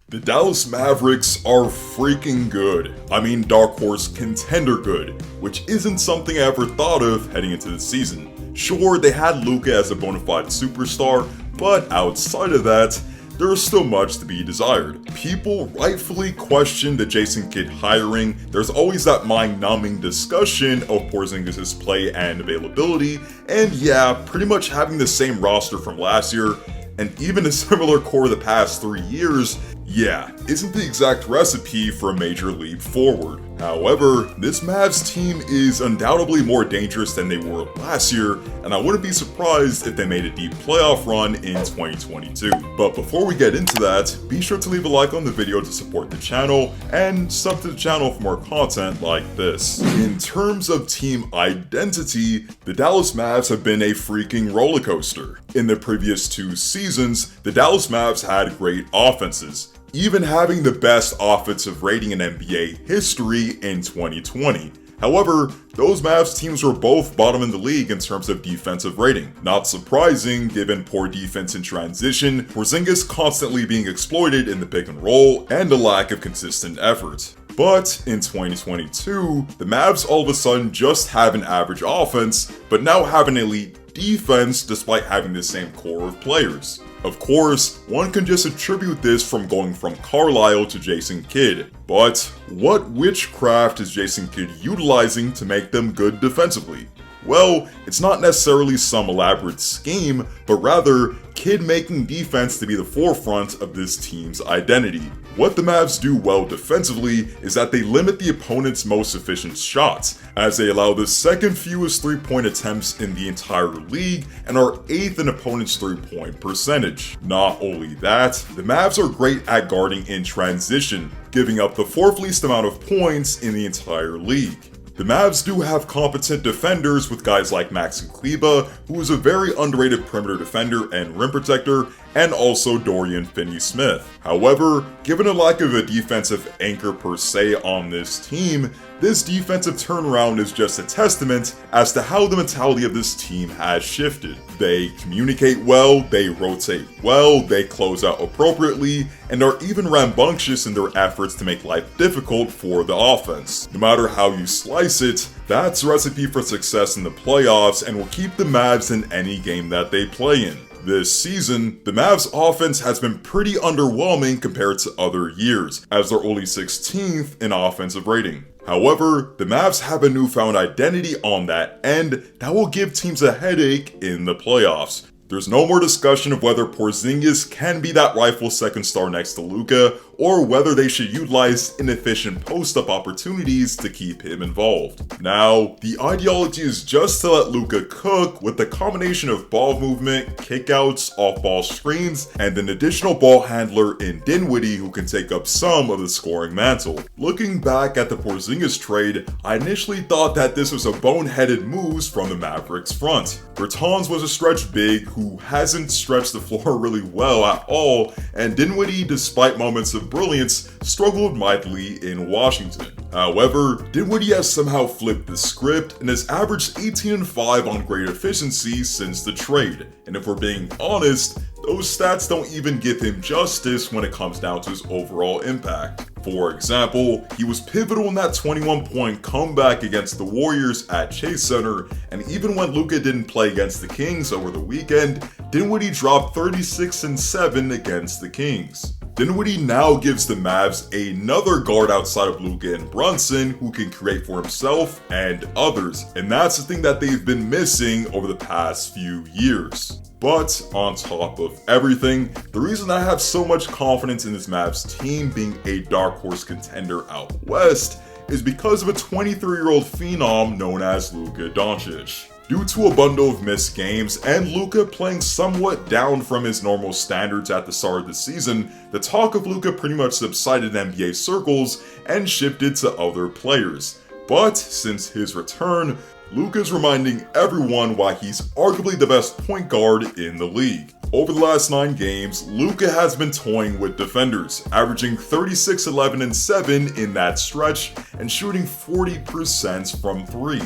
The Dallas Mavericks are freaking good. I mean, dark horse contender good, which isn't something I ever thought of heading into the season. Sure, they had Luka as a bona fide superstar, but outside of that, there is still much to be desired. People rightfully question the Jason Kidd hiring. There's always that mind-numbing discussion of Porzingis' play and availability, and yeah, pretty much having the same roster from last year, and even a similar core the past 3 years, yeah, isn't the exact recipe for a major leap forward. However, this Mavs team is undoubtedly more dangerous than they were last year, and I wouldn't be surprised if they made a deep playoff run in 2022. But before we get into that, be sure to leave a like on the video to support the channel, and sub to the channel for more content like this. In terms of team identity, the Dallas Mavs have been a freaking roller coaster. In the previous 2 seasons, the Dallas Mavs had great offenses, even having the best offensive rating in NBA history in 2020. However, those Mavs teams were both bottom in the league in terms of defensive rating. Not surprising given poor defense in transition, Porzingis constantly being exploited in the pick and roll, and a lack of consistent effort. But in 2022, the Mavs all of a sudden just have an average offense, but now have an elite defense despite having the same core of players. Of course, one can just attribute this from going from Carlisle to Jason Kidd, but what witchcraft is Jason Kidd utilizing to make them good defensively? Well, it's not necessarily some elaborate scheme, but rather Kidd making defense to be the forefront of this team's identity. What the Mavs do well defensively is that they limit the opponent's most efficient shots, as they allow the second fewest 3-point attempts in the entire league and are 8th in opponent's 3-point percentage. Not only that, the Mavs are great at guarding in transition, giving up the 4th least amount of points in the entire league. The Mavs do have competent defenders with guys like Maxi Kleber, who is a very underrated perimeter defender and rim protector, and also Dorian Finney-Smith. However, given a lack of a defensive anchor per se on this team, this defensive turnaround is just a testament as to how the mentality of this team has shifted. They communicate well, they rotate well, they close out appropriately, and are even rambunctious in their efforts to make life difficult for the offense. No matter how you slice it, that's a recipe for success in the playoffs and will keep the Mavs in any game that they play in. This season, the Mavs offense has been pretty underwhelming compared to other years, as they're only 16th in offensive rating. However, the Mavs have a newfound identity on that end that will give teams a headache in the playoffs. There's no more discussion of whether Porzingis can be that rightful second star next to Luka, or whether they should utilize inefficient post-up opportunities to keep him involved. Now, the ideology is just to let Luka cook with the combination of ball movement, kickouts, off-ball screens, and an additional ball handler in Dinwiddie who can take up some of the scoring mantle. Looking back at the Porzingis trade, I initially thought that this was a boneheaded move from the Mavericks front. Bertans was a stretch big who hasn't stretched the floor really well at all, and Dinwiddie, despite moments of brilliance, struggled mightily in Washington. However, Dinwiddie has somehow flipped the script and has averaged 18 and 5 on great efficiency since the trade. And if we're being honest, those stats don't even give him justice when it comes down to his overall impact. For example, he was pivotal in that 21-point comeback against the Warriors at Chase Center, and even when Luka didn't play against the Kings over the weekend, Dinwiddie dropped 36 and 7 against the Kings. Dinwiddie now gives the Mavs another guard outside of Luka and Brunson who can create for himself and others, and that's the thing that they've been missing over the past few years. But on top of everything, the reason I have so much confidence in this Mavs team being a dark horse contender out west is because of a 23-year-old phenom known as Luka Doncic. Due to a bundle of missed games and Luka playing somewhat down from his normal standards at the start of the season, the talk of Luka pretty much subsided in NBA circles and shifted to other players. But since his return, Luka's reminding everyone why he's arguably the best point guard in the league. Over the last 9 games, Luka has been toying with defenders, averaging 36, 11, and 7 in that stretch and shooting 40% from 3.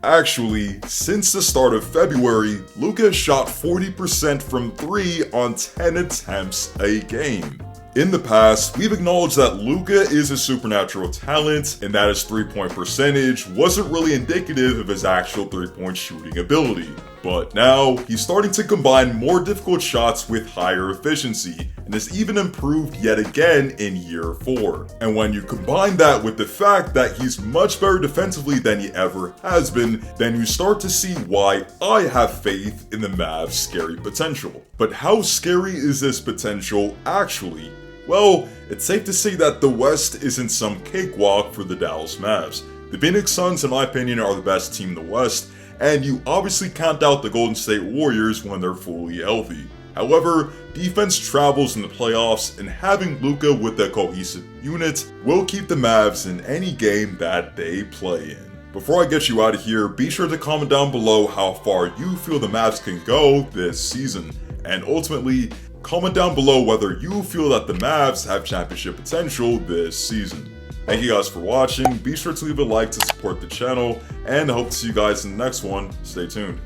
Actually, since the start of February, Luka has shot 40% from 3 on 10 attempts a game. In the past, we've acknowledged that Luka is a supernatural talent and that his three-point percentage wasn't really indicative of his actual three-point shooting ability. But now, he's starting to combine more difficult shots with higher efficiency, and has even improved yet again in year 4. And when you combine that with the fact that he's much better defensively than he ever has been, then you start to see why I have faith in the Mavs' scary potential. But how scary is this potential actually? Well, it's safe to say that the West isn't some cakewalk for the Dallas Mavs. The Phoenix Suns, in my opinion, are the best team in the West, and you obviously can't doubt the Golden State Warriors when they're fully healthy. However, defense travels in the playoffs, and having Luka with a cohesive unit will keep the Mavs in any game that they play in. Before I get you out of here, be sure to comment down below how far you feel the Mavs can go this season, and ultimately, comment down below whether you feel that the Mavs have championship potential this season. Thank you guys for watching, be sure to leave a like to support the channel, and I hope to see you guys in the next one. Stay tuned.